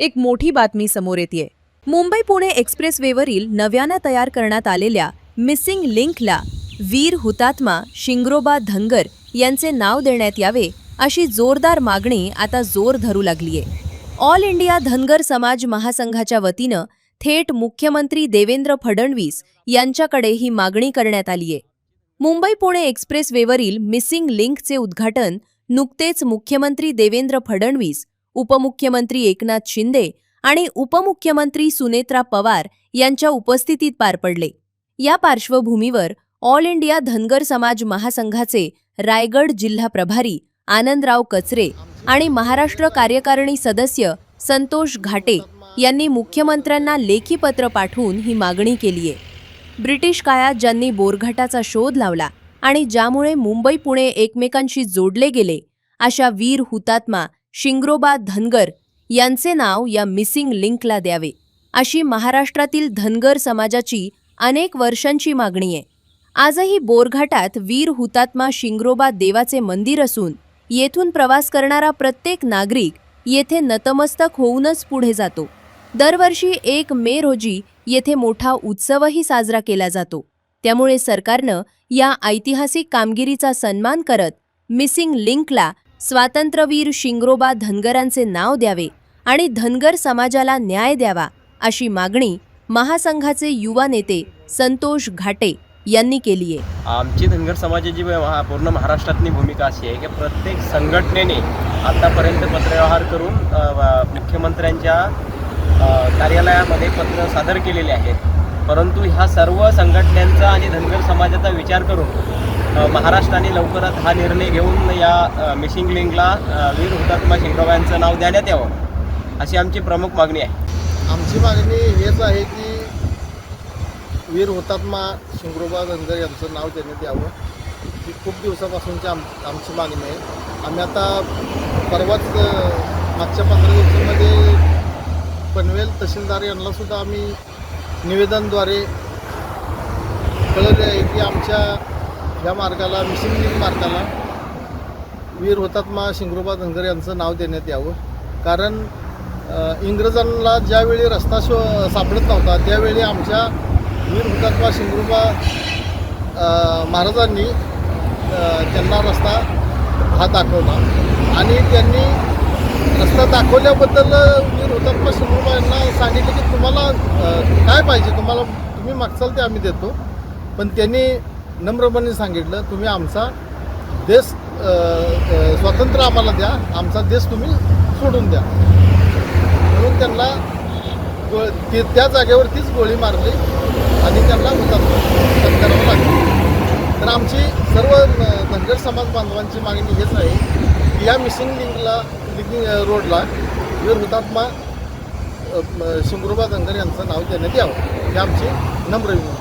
एक मोठी बातमी समोर येते। मुंबई पुणे एक्सप्रेसवेवरील नव्याने तयार करण्यात आलेल्या मिसिंग लिंकला वीर हुतात्मा शिंगरोबा धनगर यांचे नाव देण्यात यावे अशी जोरदार मागणी आता जोर धरू लागलीये। ऑल इंडिया धनगर समाज महासंघाच्या वतीने थेट मुख्यमंत्री देवेंद्र फडणवीस यांच्याकडे ही मागणी करण्यात आलीये। मुंबई पुणे एक्सप्रेसवेवरील मिसिंग लिंकचे उद्घाटन नुकतेच मुख्यमंत्री देवेंद्र फडणवीस, उपमुख्यमंत्री एकनाथ शिंदे आणि उपमुख्यमंत्री सुनेत्रा पवार यांच्या उपस्थितीत पार पडले। या पार्श्वभूमीवर ऑल इंडिया धनगर समाज महासंघाचे रायगड जिल्हा प्रभारी आनंदराव कचरे आणि महाराष्ट्र कार्यकारिणी सदस्य संतोष घाटे यांनी मुख्यमंत्र्यांना लेखी पत्र पाठवून ही मागणी केली आहे। ब्रिटिश काळात ज्यांनी बोरघाटाचा शोध लावला आणि ज्यामुळे मुंबई पुणे एकमेकांशी जोडले गेले अशा वीर हुतात्मा शिंगरोबा धनगर यांचे नाव या मिसिंग लिंकला द्यावे अशी महाराष्ट्रातील धनगर समाजाची अनेक वर्षांची मागणी आहे। आजही बोरघाटात वीर हुतात्मा शिंगरोबा देवाचे मंदिर असून येथून प्रवास करणारा प्रत्येक नागरिक येथे नतमस्तक होऊनच पुढे जातो। दरवर्षी 1 मे रोजी येथे मोठा उत्सवही साजरा केला जातो। त्यामुळे सरकारनं या ऐतिहासिक कामगिरीचा सन्मान करत मिसिंग लिंकला स्वातंत्र्यवीर शिंगरोबा धनगरांचे नाव द्यावे आणि धनगर समाजाला न्याय द्यावा अशी मागणी महासंघाचे युवा नेते संतोष घाटे यांनी केली आहे। आमची धनगर समाजाची पूर्ण महाराष्ट्रातली भूमिका अशी आहे की प्रत्येक संघटनेने आतापर्यंत पत्रव्यवहार करून मुख्यमंत्र्यांच्या कार्यालयामध्ये पत्र सादर केलेले आहेत। परंतु ह्या सर्व संघटनांचा आणि धनगर समाजाचा विचार करून महाराष्ट्राने लवकरात हा निर्णय घेऊन या मिसिंग लिंकला वीर हुतात्मा शिंगरोबा यांचं नाव देण्यात यावं अशी आमची प्रमुख मागणी आहे। आमची मागणी हेच आहे की वीर हुतात्मा शिंगरोबा धनगर यांचं नाव देण्यात यावं ही खूप दिवसापासूनची आमची मागणी आहे। आम्ही आता परवाच मागच्या 15 दिवसांमध्ये पनवेल तहसीलदार यांनासुद्धा आम्ही निवेदनद्वारे कळवले आहे की आमच्या या मार्गाला मिसिंग लिंक मार्गाला वीर हुतात्मा शिंगरोबा धनगर यांचं नाव देण्यात यावं। कारण इंग्रजांना ज्यावेळी रस्ता सापडत नव्हता त्यावेळी आमच्या वीर हुतात्मा शिंगरोबा महाराजांनी त्यांना रस्ता हा दाखवला आणि त्यांनी रस्ता दाखवल्याबद्दल वीर हुतात्मा शिंगरोबा यांना सांगितलं की तुम्हाला काय पाहिजे, तुम्ही मागचाल ते आम्ही देतो। पण त्यांनी नम्रपणे सांगितलं तुम्ही आमचा देश स्वातंत्र्य आम्हाला द्या, आमचा देश तुम्ही सोडून द्या। म्हणून त्यांना त्या जागेवरतीच गोळी मारली आणि त्यांना हुतात्मा करावं लागलं। तर आमची सर्व धनगर समाज बांधवांची मागणी हेच आहे की या मिसिंग लिंक रोडला वीर हुतात्मा शिंगरोबा धनगर यांचं नाव देण्यात यावं ही आमची नम्र विनंती।